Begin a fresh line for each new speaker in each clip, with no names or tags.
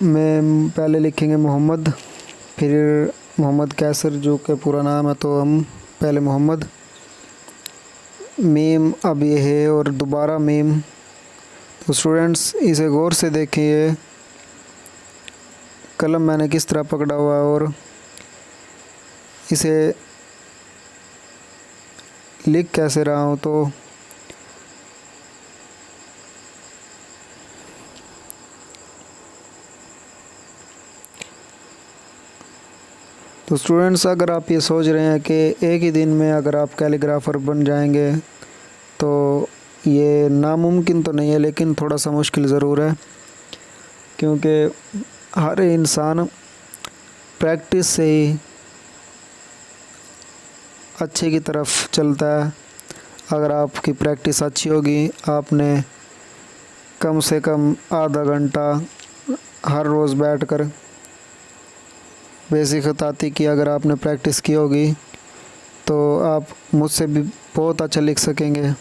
में पहले लिखेंगे मोहम्मद, फिर मोहम्मद कैसर जो कि पूरा नाम है, तो हम पहले मोहम्मद, मीम अब ये है और दोबारा मीम। तो स्टूडेंट्स इसे गौर से देखिए, कलम मैंने किस तरह पकड़ा हुआ है और इसे लिख कैसे रहा हूँ। तो स्टूडेंट्स अगर आप ये सोच रहे हैं कि एक ही दिन में अगर आप कैलीग्राफर बन जाएंगे तो ये नामुमकिन तो नहीं है, लेकिन थोड़ा सा मुश्किल ज़रूर है, क्योंकि हर इंसान प्रैक्टिस से ही अच्छे की तरफ चलता है। अगर आपकी प्रैक्टिस अच्छी होगी, आपने कम से कम आधा घंटा हर रोज़ बैठकर बेसिक खताती की अगर आपने प्रैक्टिस की होगी तो आप मुझसे भी बहुत अच्छा लिख सकेंगे।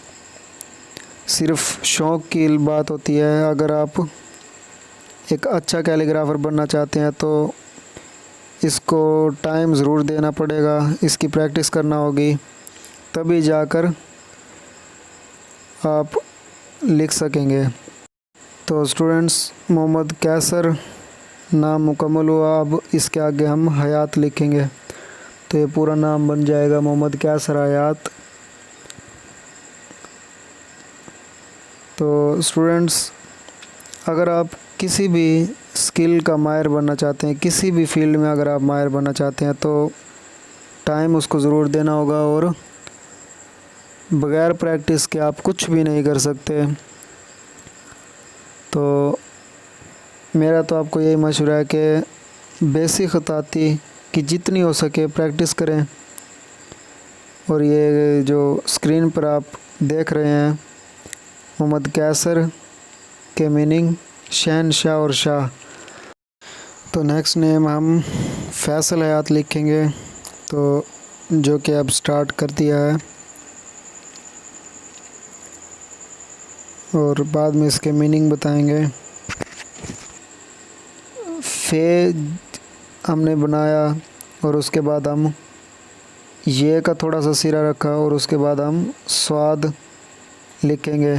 सिर्फ शौक़ की बात होती है। अगर आप एक अच्छा कैलीग्राफर बनना चाहते हैं तो इसको टाइम ज़रूर देना पड़ेगा, इसकी प्रैक्टिस करना होगी, तभी जाकर आप लिख सकेंगे। तो स्टूडेंट्स मोहम्मद कैसर नाम मुकम्मल हुआ। अब इसके आगे हम हयात लिखेंगे, तो ये पूरा नाम बन जाएगा मोहम्मद कैसर हयात। तो स्टूडेंट्स अगर आप किसी भी स्किल का माहिर बनना चाहते हैं, किसी भी फील्ड में अगर आप माहिर बनना चाहते हैं, तो टाइम उसको ज़रूर देना होगा और बग़ैर प्रैक्टिस के आप कुछ भी नहीं कर सकते। तो मेरा तो आपको यही मशवरा है कि बेसिक खताती की जितनी हो सके प्रैक्टिस करें। और ये जो स्क्रीन पर आप देख रहे हैं मोहम्मद कैसर के मीनिंग शहनशाह और शाह। तो नेक्स्ट नेम हम फैसल हयात लिखेंगे, तो जो कि अब स्टार्ट कर दिया है और बाद में इसके मीनिंग बताएंगे। फे हमने बनाया और उसके बाद हम ये का थोड़ा सा सिरा रखा और उसके बाद हम स्वाद लिखेंगे।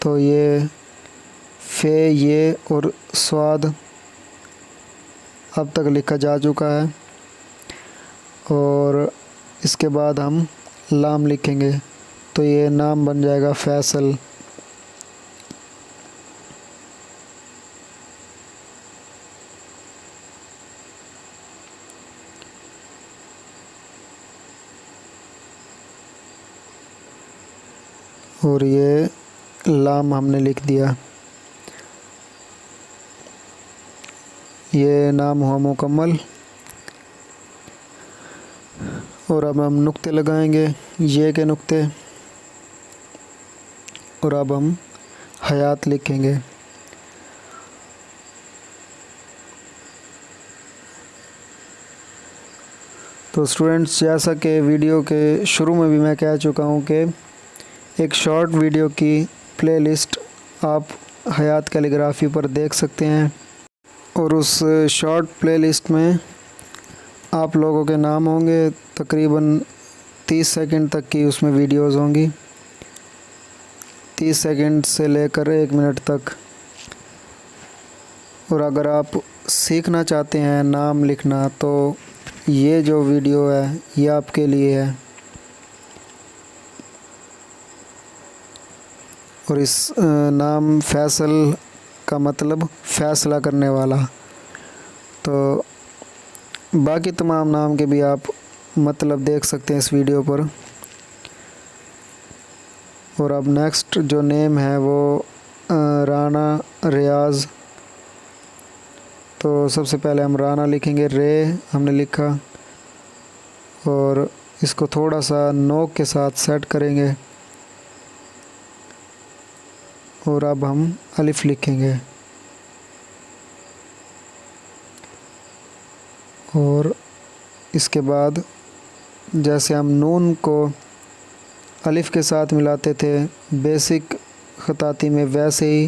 तो ये फे, ये और स्वाद अब तक लिखा जा चुका है। और इसके बाद हम लाम लिखेंगे, तो ये नाम बन जाएगा फैसल। और ये लाम हमने लिख दिया, ये नाम हुआ मुकम्मल। और अब हम नुक्ते लगाएंगे, ये के नुक्ते, और अब हम हयात लिखेंगे। तो स्टूडेंट्स जैसा कि वीडियो के शुरू में भी मैं कह चुका हूँ कि एक शॉर्ट वीडियो की प्लेलिस्ट आप हयात कैलीग्राफी पर देख सकते हैं, और उस शॉर्ट प्लेलिस्ट में आप लोगों के नाम होंगे। तकरीबन 30 सेकंड तक की उसमें वीडियोस होंगी, 30 सेकंड से लेकर 1 मिनट तक। और अगर आप सीखना चाहते हैं नाम लिखना तो ये जो वीडियो है ये आपके लिए है। और इस नाम फैसल का मतलब फ़ैसला करने वाला। तो बाकी तमाम नाम के भी आप मतलब देख सकते हैं इस वीडियो पर। और अब नेक्स्ट जो नेम है वो राना रियाज़। तो सबसे पहले हम राना लिखेंगे, रे हमने लिखा और इसको थोड़ा सा नोक के साथ सेट करेंगे। और अब हम अलिफ लिखेंगे और इसके बाद जैसे हम नून को अलिफ के साथ मिलाते थे बेसिक खताती में, वैसे ही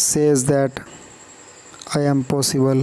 says that I am possible۔